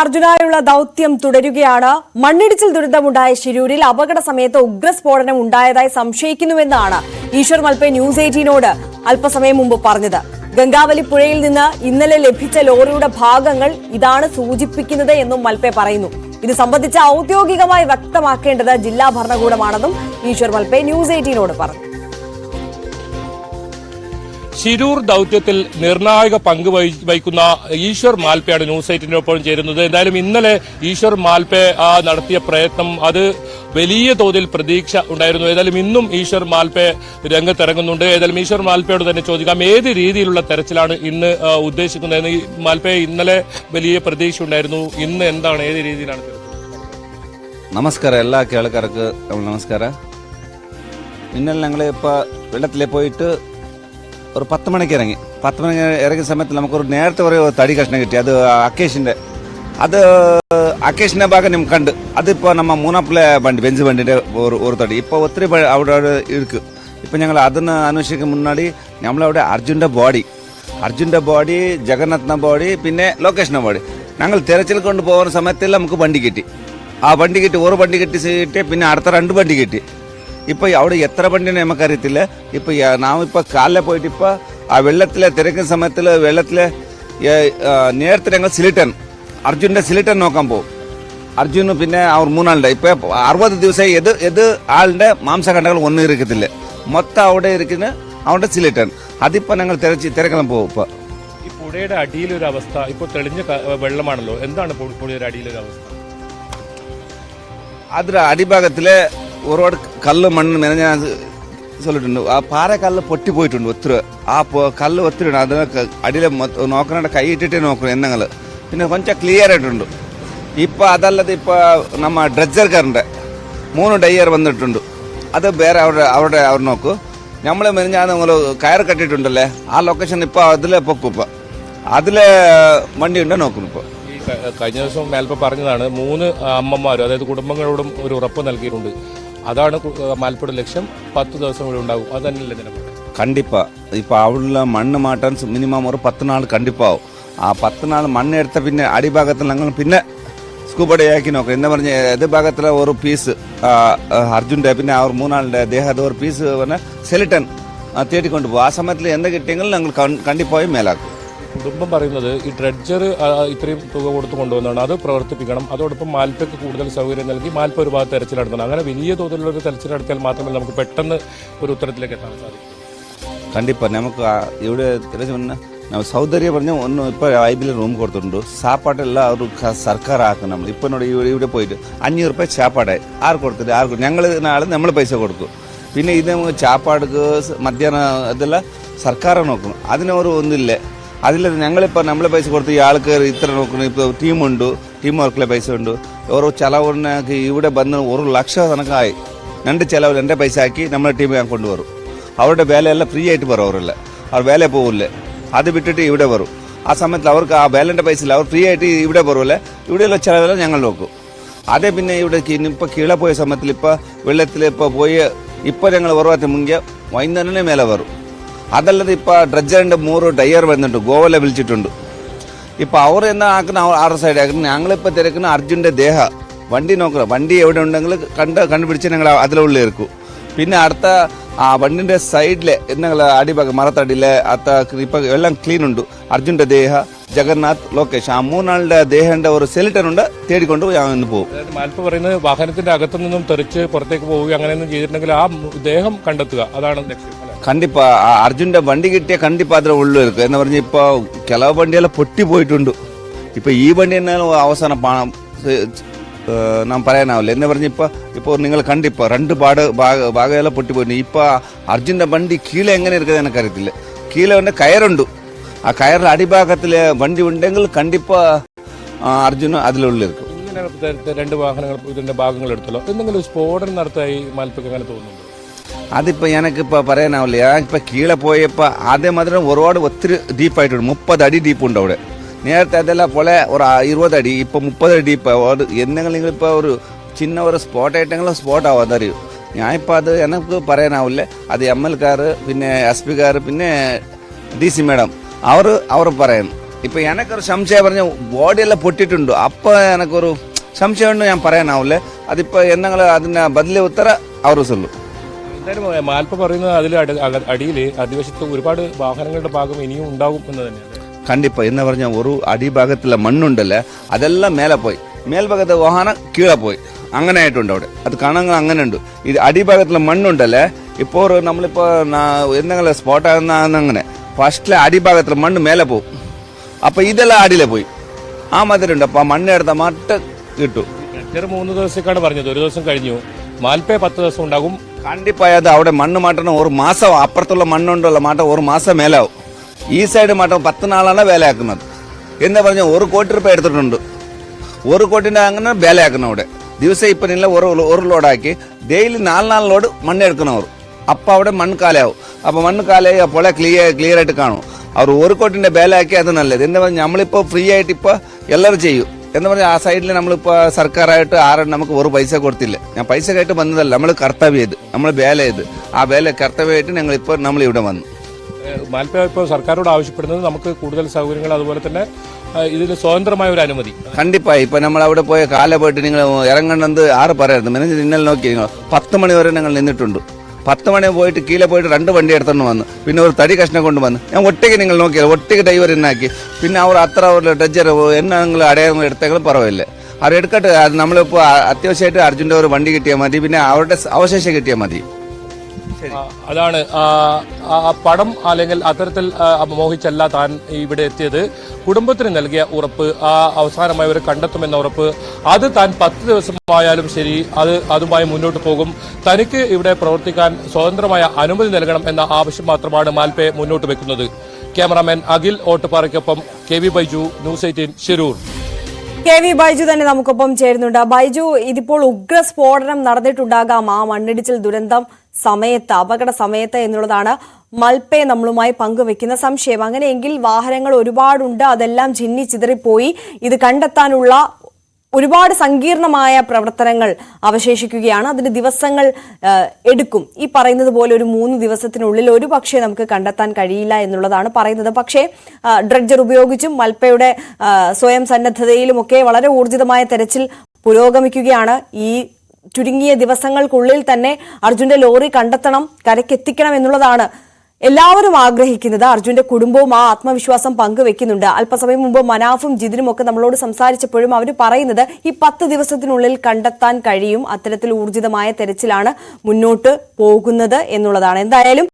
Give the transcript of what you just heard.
അർജുനായുള്ള ദൗത്യം തുടരുകയാണ്. മണ്ണിടിച്ചിൽ ദുരന്തമുണ്ടായ ശിരൂരിൽ അപകട സമയത്ത് ഉഗ്രസ്ഫോടനം ഉണ്ടായതായി സംശയിക്കുന്നുവെന്നാണ് ഈശ്വർ മൽപെ ന്യൂസ് 18നോട് അല്പസമയം മുമ്പ് പറഞ്ഞത്. ഗംഗാവലി പുഴയിൽ നിന്ന് ഇന്നലെ ലഭിച്ച ലോറിയുടെ ഭാഗങ്ങൾ ഇതാണ് സൂചിപ്പിക്കുന്നത് എന്നും മൽപെ പറയുന്നു. ഇത് സംബന്ധിച്ച് ഔദ്യോഗികമായി വ്യക്തമാക്കേണ്ടത് ജില്ലാ ഭരണകൂടമാണെന്നും ഈശ്വർ മൽപെ ന്യൂസ് 18നോട് പറഞ്ഞു. ശിരൂർ ദൌത്യത്തിൽ നിർണായക പങ്ക് വഹിക്കുന്ന ഈശ്വർ മാൽപെയാണ് ന്യൂസ് 18നോടൊപ്പം ചേരുന്നത്. എന്തായാലും ഇന്നലെ ഈശ്വർ മാൽപെ നടത്തിയ പ്രയത്നം അത് വലിയ തോതിൽ പ്രതീക്ഷ ഉണ്ടായിരുന്നു. ഏതായാലും ഇന്നും ഈശ്വർ മാൽപെ രംഗത്തിറങ്ങുന്നുണ്ട്. ഏതായാലും ഈശ്വർ മാൽപെയോട് തന്നെ ചോദിക്കാം, ഏത് രീതിയിലുള്ള തെരച്ചിലാണ് ഇന്ന് ഉദ്ദേശിക്കുന്നത്? മാൽപെ ഇന്നലെ വലിയ പ്രതീക്ഷ ഉണ്ടായിരുന്നു, ഇന്ന് എന്താണ്, ഏത് രീതിയിലാണ്? നമസ്കാരം, എല്ലാ കേൾക്കാർക്ക് നമസ്കാരം. ഇന്നലെ ഞങ്ങൾ ഇപ്പോൾ വെള്ളത്തിലെ പോയിട്ട് ഒരു 10 മണിക്ക് ഇറങ്ങി. 10 മണിക്ക് ഇറങ്ങിയ സമയത്ത് നമുക്കൊരു നേരത്തെ ഒരു തടി കഷ്ണം കിട്ടി. അത് അക്കേഷിന്റെ ഭാഗം നമുക്ക് കണ്ട്. അതിപ്പോൾ നമ്മ മൂന്നാപ്പിലെ വണ്ടി ബെഞ്ച് വണ്ടിന്റെ ഒരു തടി ഇപ്പോൾ ഒത്തിരി അവിടെ ഇருக்கு. ഇപ്പം ഞങ്ങൾ അതിന് അന്വേഷിക്കും മുന്നാടി നമ്മളവിടെ അർജുൻ്റെ ബോഡി, ജഗന്നാഥിന്റെ ബോഡി, പിന്നെ ലൊക്കേഷന്റെ ബോഡി ഞങ്ങൾ തിരച്ചിൽ കൊണ്ട് പോകുന്ന സമയത്തിൽ നമുക്ക് വണ്ടി കിട്ടി. ആ വണ്ടി കിട്ടി, ഒരു വണ്ടി കിട്ടി, പിന്നെ അടുത്ത 2 വണ്ടി കിട്ടി. ഇപ്പോൾ അവിടെ എത്ര വണ്ടിനെ നമുക്കറിയത്തില്ല. ഇപ്പോൾ നാമിപ്പോൾ കാലിലെ പോയിട്ട് ഇപ്പോൾ ആ വെള്ളത്തിലെ തിരക്കുന്ന സമയത്തിൽ വെള്ളത്തിലെ നേരത്തെ ഞങ്ങൾ അർജുൻ്റെ സിലിട്ടൻ നോക്കാൻ പോകും. അർജുന് പിന്നെ അവർ 3 ആളുടെ ഇപ്പോൾ 60 ദിവസം ഏത് ആളുടെ മാംസഖണ്ഡങ്ങൾ ഒന്നും ഇരിക്കത്തില്ല. മൊത്തം അവിടെ ഇരിക്കുന്ന അവരുടെ സിലിട്ടൻ. അതിപ്പോൾ ഞങ്ങൾ തിരക്കണം പോകും. ഇപ്പോൾ ഈ പുഴയുടെ അടിയിലൊരു അവസ്ഥ, ഇപ്പോൾ തെളിഞ്ഞ വെള്ളമാണല്ലോ, എന്താണ് പുഴയുടെ അടിയിലൊരു അവസ്ഥ? അതിൽ അടിഭാഗത്തിലെ ഒരുപാട് കല്ല് മണ്ണ് ഞാൻ சொல்லிട്ടുണ്ട്. ആ പാറക്കല്ല് പൊട്ടിപ്പോയിട്ടുണ്ട് ഒത്തിരി. ആ കല്ല് ഒത്തിരി ഉണ്ട്. അതിന് അടിയിൽ നോക്കണ കൈ ഇട്ടിട്ടേ നോക്കണം എന്നെങ്കിൽ. പിന്നെ കൊഞ്ചം ക്ലിയർ ആയിട്ടുണ്ട്. ഇപ്പം അതല്ലാതെ ഇപ്പോൾ നമ്മ ഡ്രഡ്ജർക്കാരൻ്റെ 3 ഡയർ വന്നിട്ടുണ്ട്. അത് വേറെ അവർ നോക്കൂ. നമ്മൾ ഞാൻ നിങ്ങൾ കയർ കെട്ടിയിട്ടുണ്ടല്ലേ, ആ ലൊക്കേഷൻ ഇപ്പോൾ അതിലെ പൊക്കും. ഇപ്പം അതിലെ വണ്ടി ഉണ്ടോ നോക്കുന്നു. ഇപ്പോൾ കഴിഞ്ഞ ദിവസം മാൽപെ പറഞ്ഞതാണ് 3 അമ്മമാരും, അതായത് കുടുംബങ്ങളോടും ഒരു ഉറപ്പ് നൽകിയിട്ടുണ്ട്. അതാണ് മാൽപയുടെ ലക്ഷ്യം. 10 ദിവസം കൂടി ഉണ്ടാകും. അത് തന്നെയല്ലേ നിലപാട്? കണ്ടിപ്പാ. ഇപ്പോൾ അവിടെ മണ്ണ് മാറ്റാൻ മിനിമം ഒരു 10 നാൾ കണ്ടിപ്പാവും. ആ 10 നാൾ മണ്ണെടുത്ത പിന്നെ അടിഭാഗത്തിൽ ഞങ്ങൾ പിന്നെ സ്കൂബഡയാക്കി നോക്കാം. എന്താ പറഞ്ഞ ഏത് ഭാഗത്തിലെ ഒരു പീസ് അർജുൻ്റെ, പിന്നെ അവർ 3 ആളുടെ ദേഹത്തെ ഒരു പീസ് പറഞ്ഞാൽ സെലിട്ടൻ തേടിക്കൊണ്ട് പോകും. ആ സമയത്തിൽ എന്ത് കിട്ടിയെങ്കിലും ഞങ്ങൾ കണ്ടിപ്പായും മേലാക്കും. കുടുംബം പറയുന്നത് ഈ ഡ്രഡ്ജർ ഇത്രയും തുക കൊടുത്ത് കൊണ്ടുവന്നാണ്, അത് പ്രവർത്തിപ്പിക്കണം. അതോടൊപ്പം മാൽപെക്ക് കൂടുതൽ സൗകര്യം നൽകി മാൽപെ ഒരു ഭാഗത്ത് തെരച്ചിൽ നടത്തണം. അങ്ങനെ വലിയ തോതിലുള്ള ഒരു തെരച്ചിൽ നടത്തിയാൽ മാത്രമേ നമുക്ക് പെട്ടെന്ന് ഒരു ഉത്തരത്തിലേക്ക് എത്താൻ സാധിക്കും. കണ്ടിപ്പാ നമുക്ക് ഇവിടെ ನಾವು ಸೌಂದರ್ಯ പറഞ്ഞ ഒന്ന് ഇപ്പോൾ IBL റൂം കൊടുത്തിട്ടുണ്ട്. സാപ്പാടെല്ലാം ഒരു സർക്കാർ ആക്കും. നമ്മൾ ഇപ്പോൾ ഇവിടെ പോയിട്ട് 500 രൂപ ചാപ്പാടായി ആറ് കൊടുത്തിട്ട് ഞങ്ങൾ നാളെ നമ്മൾ പൈസ കൊടുക്കും. പിന്നെ ഇത് ചാപ്പാടുക്ക് മധ്യാഹ്നം ഇതെല്ലാം സർക്കാർ നോക്കണം. അതിനൊരു ഒന്നുമില്ല. അതിൽ ഞങ്ങളിപ്പോൾ നമ്മളെ പൈസ കൊടുത്ത് ഈ ആൾക്കാർ ഇത്ര നോക്കണം. ഇപ്പോൾ ടീം വർക്കിലെ പൈസ ഉണ്ട്. ഓരോ ചിലവിനൊക്കെ ഇവിടെ വന്ന് 1 ലക്ഷം കണക്കായി 2 ചിലവിൽ എൻ്റെ പൈസ ആക്കി നമ്മളെ ടീം ഞാൻ കൊണ്ടുവരും. അവരുടെ വേലയെല്ലാം ഫ്രീ ആയിട്ട് പറയും. അവരല്ല അവർ വേല പോകില്ല, അത് വിട്ടിട്ട് ഇവിടെ വരും. ആ സമയത്ത് അവർക്ക് ആ വേലൻ്റെ പൈസ ഇല്ല, അവർ ഫ്രീ ആയിട്ട് ഇവിടെ വരുമല്ലേ. ഇവിടെയുള്ള ചിലവെല്ലാം ഞങ്ങൾ നോക്കും. അതേ പിന്നെ ഇവിടെ ഇപ്പോൾ കീഴെ പോയ സമയത്തിൽ ഇപ്പോൾ വെള്ളത്തിൽ ഇപ്പോൾ പോയി ഇപ്പോൾ ഞങ്ങൾ ഒരുപാട് മുങ്ങിയ വൈകുന്നേരമേ മേലെ വരും. അതല്ലാതെ ഇപ്പോൾ ഡ്രഡ്ജറിൻ്റെ 3 ഡയർ വന്നിട്ടുണ്ട്, ഗോവയിലെ വിളിച്ചിട്ടുണ്ട്. ഇപ്പോൾ അവർ എന്നാ ആക്കുന്ന ആറ് സൈഡ് ആക്കുന്നത്. ഞങ്ങളിപ്പോൾ തിരക്കുന്ന അർജുൻ്റെ ദേഹ വണ്ടി നോക്കണം. വണ്ടി എവിടെ ഉണ്ടെങ്കിൽ കണ്ടുപിടിച്ച് ഞങ്ങൾ അതിലുള്ളിൽ ഇരിക്കും. പിന്നെ അടുത്ത ആ വണ്ടിൻ്റെ സൈഡിലെ ഞങ്ങൾ അടിഭാഗം മരത്തടിയിലെ ഇപ്പോൾ എല്ലാം ക്ലീൻ ഉണ്ട്. അർജുൻ്റെ ദേഹ, ജഗന്നാഥ്, ലൊക്കേഷ്, ആ 3 ആളുടെ ദേഹന്റെ ഒരു സെലിട്ടൻ ഉണ്ട്. തേടിക്കൊണ്ട് ഞാൻ പോകും. മാൽപെ പറയുന്നത് വാഹനത്തിന്റെ അകത്തു നിന്നും തെറിച്ച് പുറത്തേക്ക് പോവുക അങ്ങനെയൊന്നും ചെയ്തിട്ടുണ്ടെങ്കിൽ ആ ദേഹം കണ്ടെത്തുക, അതാണ് ലക്ഷ്യം. കണ്ടിപ്പാ അർജുൻ്റെ വണ്ടി കിട്ടിയ കണ്ടിപ്പാ അതിൽ ഉള്ളു ഇരിക്കും എന്ന് പറഞ്ഞ് ഇപ്പോൾ കിളവ് വണ്ടിയെല്ലാം പൊട്ടി പോയിട്ടുണ്ട്. ഇപ്പോൾ ഈ വണ്ടി എന്നാലും അവസാനം നാം പറയാനാവില്ല എന്ന് പറഞ്ഞ് ഇപ്പോൾ നിങ്ങൾ കണ്ടിപ്പോൾ 2 ഭാഗമെല്ലാം പൊട്ടി പോയിട്ടുണ്ട്. ഇപ്പോൾ അർജുൻ്റെ വണ്ടി കീഴെ എങ്ങനെ ഇരിക്കുന്നത് എനിക്കറിയത്തില്ല. കീഴെ ഉണ്ട് കയറുണ്ട്. ആ കയറിൽ അടിഭാഗത്തിൽ വണ്ടി ഉണ്ടെങ്കിൽ കണ്ടിപ്പാ അർജുന് അതിലുള്ളിരിക്കും. ഇങ്ങനെ 2 വാഹനങ്ങൾ ഇതിന്റെ ഭാഗങ്ങൾ എടുത്തല്ലോ, എന്തെങ്കിലും സ്ഫോടനം നടത്തായി മാൽപെക്ക് അങ്ങനെ തോന്നുന്നുണ്ട്? അതിപ്പോൾ എനിക്കിപ്പോൾ പറയാനാവില്ല. ഞാനിപ്പോൾ കീഴെ പോയപ്പോൾ അതേമാതിരി ഒരുപാട് ഒത്തിരി ഡീപ്പായിട്ടുണ്ട്. 30 അടി ഡീപ്പുണ്ട് അവിടെ. നേരത്തെ അതെല്ലാം പോലെ ഒരു 20 അടി, ഇപ്പോൾ 30 അടി ഡീപ്പ്. എന്തെങ്കിലും നിങ്ങളിപ്പോൾ ഒരു ചിന്ന ഒരു സ്പോട്ട് ആയിട്ടെങ്കിലും സ്പോട്ട് ആവും, അതറിയും. ഞാനിപ്പോൾ അത് എനിക്ക് പറയാനാവില്ല. അത് ML കാർ, പിന്നെ SP കാർ, പിന്നെ DC മേഡം അവർ പറയണം. ഇപ്പൊ എനക്കൊരു സംശയം പറഞ്ഞ ബോഡിയെല്ലാം പൊട്ടിട്ടുണ്ട്. അപ്പൊ എനക്കൊരു സംശയമുണ്ട്, ഞാൻ പറയാനാവില്ല. അതിപ്പോ എന്തെങ്കിലും അതിന് ബദലി ഉത്തര അവർ ചൊല്ലു. എന്തായാലും മാൽപ്പ പറയുന്നത് അതിൽ അടിയിൽ അടിവശത്ത് ഒരുപാട് വാഹനങ്ങളുടെ ഭാഗം ഇനിയും ഉണ്ടാകും എന്ന് തന്നെയാണ്. കണ്ടിപ്പാ എന്ന് പറഞ്ഞാൽ ഒരു അടിഭാഗത്തിലെ മണ്ണുണ്ടല്ലേ, അതെല്ലാം മേലെ പോയി, മേൽഭാഗത്തെ വാഹനം കീഴെ പോയി, അങ്ങനെ ആയിട്ടുണ്ട് അവിടെ. അത് കാണാൻ അങ്ങനെ ഉണ്ട്. ഇത് അടിഭാഗത്തിലെ മണ്ണുണ്ടല്ലേ, ഇപ്പോൾ നമ്മളിപ്പോ എന്തെങ്കിലും സ്പോട്ട് ആകുന്ന അങ്ങനെ ഫസ്റ്റിലെ അടിഭാഗത്തിലെ മണ്ണ് മേലെ പോകും. അപ്പൊ ഇതെല്ലാം അടിയിലെ പോയി, ആ മാതിരി ഉണ്ട്. അപ്പൊ ആ മണ്ണ് എടുത്ത മട്ട് കിട്ടും. 3 ദിവസത്തേക്കാണ് പറഞ്ഞത്, ഒരു ദിവസം കഴിഞ്ഞു. മാൽപ്പേ 10 ദിവസം ഉണ്ടാകും. കണ്ടിപ്പായത് അവിടെ മണ്ണ് മാറ്റണം, ഒരു മാസം അപ്പുറത്തുള്ള മണ്ണുണ്ടല്ലോ മാറ്റം, ഒരു മാസം മേലാവും. ഈ സൈഡ് മാറ്റം 10 നാളാണ് വേലയാക്കുന്നത്. എന്താ പറഞ്ഞാൽ 1 കോടി രൂപ എടുത്തിട്ടുണ്ട്. 1 കോടിന്റെ അങ്ങനെ വേലയാക്കണം അവിടെ. ദിവസം ഇപ്പൊ നില ഒരു ലോഡാക്കി ഡെയിലി 4 ലോഡ് മണ്ണ് എടുക്കണം അവർ. അപ്പൊ അവിടെ മണ്ണ് കാലാവും. അപ്പൊ മണ്ണ് കാലായി അപ്പോൾ ക്ലിയർ ആയിട്ട് കാണും. അവർ 1 കോടിന്റെ വേലയാക്കി അത് നല്ലത്. എന്താ പറഞ്ഞാൽ നമ്മളിപ്പോ ഫ്രീ ആയിട്ട് ഇപ്പൊ എല്ലാവരും ചെയ്യും. എന്ന് പറഞ്ഞാൽ ആ സൈഡിൽ നമ്മളിപ്പോ സർക്കാരായിട്ട് ആരും നമുക്ക് ഒരു പൈസ കൊടുത്തില്ല. ഞാൻ പൈസ കേട്ട് വന്നതല്ല, നമ്മൾ കർത്തവ്യം ചെയ്ത്, നമ്മൾ വേല ചെയ്ത്, ആ വേല കർത്തവ്യമായിട്ട് ഞങ്ങൾ ഇപ്പോൾ നമ്മൾ ഇവിടെ വന്നു. മാൽപ്പ ഇപ്പോൾ സർക്കാരോട് ആവശ്യപ്പെടുന്നത് നമുക്ക് കൂടുതൽ സൗകര്യങ്ങൾ, അതുപോലെ തന്നെ ഇതിന് സ്വതന്ത്രമായ ഒരു അനുമതി. കണ്ടിപ്പായി ഇപ്പൊ നമ്മൾ അവിടെ പോയ കാല പോയിട്ട് നിങ്ങൾ ഇറങ്ങണമെന്ന് ആറ് പറയരുത്. മെനഞ്ഞ് ഇന്നലെ നോക്കി നിങ്ങൾ 10 മണി വരെ ഞങ്ങൾ നിന്നിട്ടുണ്ട്. 10 മണി പോയിട്ട് കീഴെ പോയിട്ട് 2 വണ്ടി എടുത്തോണ്ട് വന്നു. പിന്നെ ഒരു തടി കഷ്ണം കൊണ്ട് വന്നു. ഞാൻ ഒറ്റയ്ക്ക് നിങ്ങൾ നോക്കിയാൽ ഒറ്റയ്ക്ക് ഡ്രൈവർ എന്നാക്കി. പിന്നെ അവർ അത്ര ഒരു ടച്ചർ എന്നാ നിങ്ങൾ അടയാളങ്ങൾ എടുത്തെങ്കിലും പറവില്ല. അവർ എടുക്കട്ടെ. അത് നമ്മളിപ്പോൾ അത്യാവശ്യമായിട്ട് അർജുൻ്റെ ഒരു വണ്ടി കിട്ടിയാൽ മതി, പിന്നെ അവരുടെ അവശേഷം കിട്ടിയാൽ മതി. അതാണ് പണം അല്ലെങ്കിൽ അത്തരത്തിൽ മോഹിച്ചല്ല താൻ ഇവിടെ എത്തിയത്. കുടുംബത്തിന് നൽകിയ ഉറപ്പ്, അവസാനമായി അവർ കണ്ടെത്തുമെന്ന ഉറപ്പ്, അത് താൻ 10 ദിവസമായാലും ശരി അതുമായി മുന്നോട്ട് പോകും. തനിക്ക് ഇവിടെ പ്രവർത്തിക്കാൻ സ്വതന്ത്രമായ അനുമതി നൽകണം എന്ന ആവശ്യം മാത്രമാണ് മാൽപ്പെ മുന്നോട്ട് വെക്കുന്നത്. ക്യാമറാമാൻ അഖിൽ ഓട്ടുപാറയ്ക്കൊപ്പം KV Baiju, news 18 Shirur. KV Baiju തന്നെ നമുക്കൊപ്പം ചേരുന്നുണ്ട്. ബൈജു, ഇതിപ്പോൾ ഉഗ്രസ്ഫോടനം നടന്നിട്ടുണ്ടാകാം ആ മണ്ണിടിച്ചിൽ ദുരന്തം സമയത്ത്, അപകട സമയത്ത് എന്നുള്ളതാണ് മൽപ്പെ നമ്മളുമായി പങ്കുവെക്കുന്ന സംശയം. അങ്ങനെയെങ്കിൽ വാഹനങ്ങൾ ഒരുപാടുണ്ട്, അതെല്ലാം ചിന്നി ചിതറിപ്പോയി. ഇത് കണ്ടെത്താനുള്ള ഒരുപാട് സങ്കീർണമായ പ്രവർത്തനങ്ങൾ അവശേഷിക്കുകയാണ്. അതിന് ദിവസങ്ങൾ എടുക്കും. ഈ പറയുന്നത് പോലെ ഒരു 3 ദിവസത്തിനുള്ളിൽ ഒരു പക്ഷേ നമുക്ക് കണ്ടെത്താൻ കഴിയില്ല എന്നുള്ളതാണ് പറയുന്നത്. പക്ഷേ ഡ്രഡ്ജർ ഉപയോഗിച്ചും മൽപ്പയുടെ സ്വയം സന്നദ്ധതയിലുമൊക്കെ വളരെ ഊർജിതമായ തെരച്ചിൽ പുരോഗമിക്കുകയാണ്. ഈ ചുരുങ്ങിയ ദിവസങ്ങൾക്കുള്ളിൽ തന്നെ അർജുന്റെ ലോറി കണ്ടെത്തണം, കരക്കെത്തിക്കണം എന്നുള്ളതാണ് എല്ലാവരും ആഗ്രഹിക്കുന്നത്. അർജുന്റെ കുടുംബവും ആ ആത്മവിശ്വാസം പങ്കുവെക്കുന്നുണ്ട്. അല്പസമയം മുമ്പ് മനാഫും ജിതിനും ഒക്കെ നമ്മളോട് സംസാരിച്ചപ്പോഴും അവർ പറയുന്നത് ഈ 10 ദിവസത്തിനുള്ളിൽ കണ്ടെത്താൻ കഴിയും. അത്തരത്തിൽ ഊർജിതമായ തെരച്ചിലാണ് മുന്നോട്ട് പോകുന്നത് എന്നുള്ളതാണ്. എന്തായാലും